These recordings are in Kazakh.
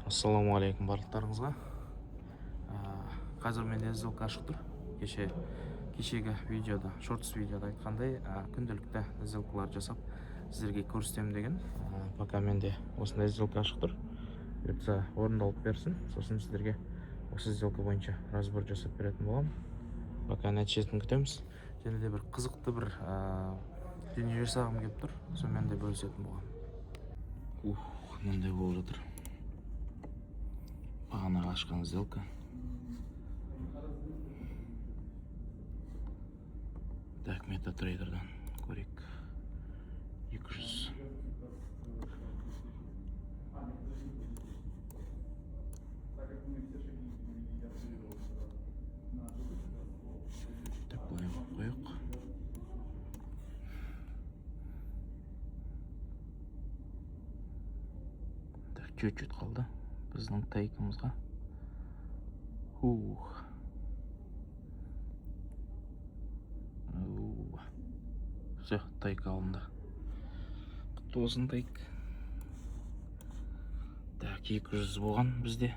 Ассалаумағалейкум барлықтарыңызға. Қазір менде сделка ашық тұр. Кешегі видеода, шортс видеода айтқандай, күнделікті сделкалар жасап сіздерге көрсетемін деген. Пока менде осындай сделка ашық тұр. Бұйыртса орындалып берсін, сосын сіздерге осы сделка бойынша разбор жасап беретін боламын. Пока нәтижесін күтеміз. Және де бір қызықты бір дүние жасағым келіп тұр. Сонымен де бөлісетін боламын. Мынандай болып жатыр. Бағана ашқан сделка. Так, метатрейдердан көрейік. 200. Так, былай қойық. Так, чуть-чуть қалды біздің тайкымызға. Все, тайк алынды. Құтты болсын тайк. Так, 200 болған бізде.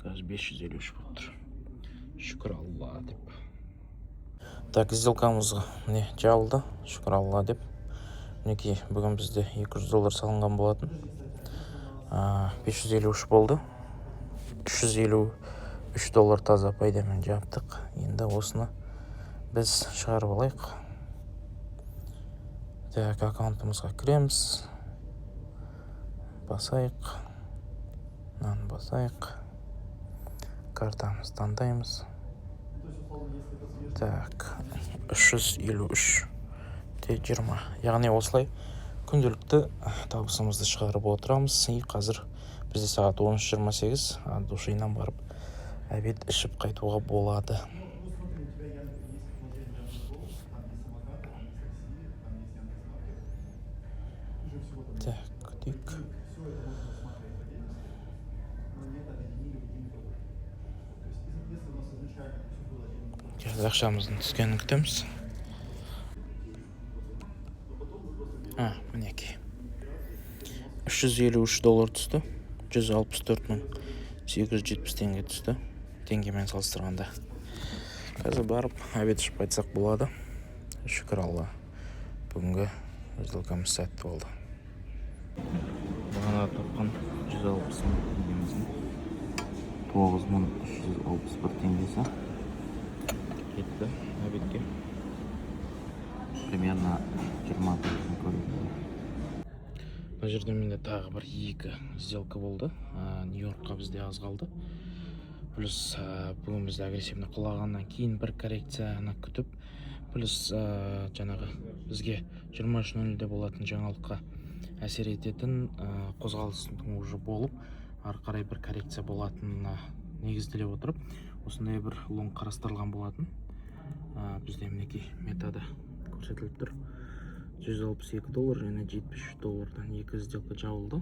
Қазір 553 болып тұр. Шүкір Алла деп. Так, сделкамызға міне жабылды. Шүкір Алла деп. Мінекей, бүгін бізде $200 салынған болатын. 553 болды. $353 таза пайдамен жаптық. Енді осыны біз шығарып алайық. Так, аккаунтымызға кіреміз. Басайық. Басайық. Картамыз таңдаймыз. Так, 353.20. Яғни осылай күнделікті табысымызды шығарып отырамыз. Қазір бізде сағат 13:28. Душинан барып обед ішіп қайтуға болады. Так, күтейік. Қазір ақшамыздың түскенін күтеміз. Мінекей. $353 түсті. 164.870 теңге түсті. Теңгемен салыстырғанда. Қазір барып обед ішіп қайтсақ болады. Шүкір Алла. Бүгінгі сделкамыз сәтті болды. Бағана тапқан 160 мың теңгеміздің 9361 теңгесі кетті обедке. Примерно 20 теңге көреді. Бұл жерде менде тағы бір 2 сделка болды. Нью-Йоркқа бізде аз қалды. Плюс бүгін бізде агрессивный құлағаннан кейін бір коррекцияны күтіп, плюс жаңағы бізге 23:00-де болатын жаңалыққа әсер ететін қозғалыстың уже болып, ары қарай бір коррекция болатынына негізделе отырып, осындай бір лонг қарастырылған болатын. Бізде мінекей метада көрсетіліп тұр. $162 және $73-дан 2 сделка жабылды.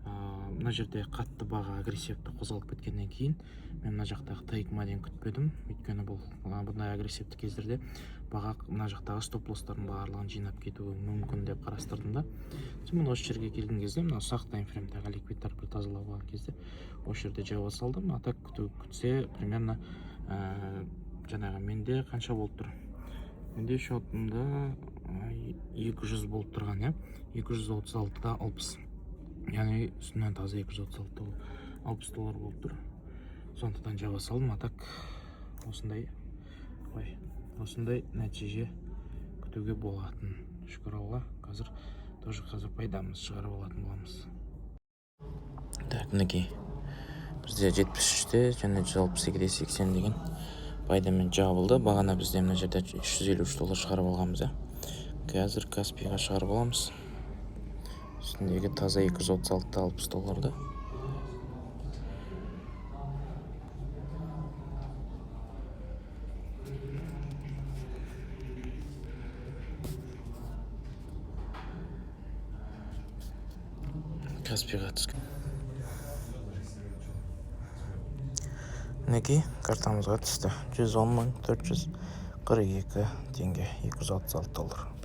Мына жерде қатты баға агрессивті қозғалып кеткеннен кейін мен мына жақтағы тайкыма дейін күтпедім. Өйткені бұндай агрессивті кездерде баға мына жақтағы стоп-лостардың барлығын жинап кетуі мүмкін деп қарастырдым да. Мен осы жерге келген кезде, мына ұсақ таймфреймдегі ликвидтарды тазалап алған кезде осы жерде жаба салдым. Так күтсе примерно жаңағы менде қанша болып тұр? Менде шотымда 200 болып тұрған, 236-да 60. Яғни үстінен таза $236 болып тұр. Сондықтан жаба салдым. Так осындай нәтиже күтуге болатын. Шүкір Алла, қазір пайдамыз шығарып алатын боламыз. Так, мінекей. Бізде 73-те және 162-де 80 деген пайдамен жабылды. Бағана бізде мына жерде $353 шығарып алғанбыз. Қазір Каспийға шығарып аламыз. Үстіндегі таза $236.60. Каспийға түскен. Мінекей картамызға түсті. $110.442 теңге, $236.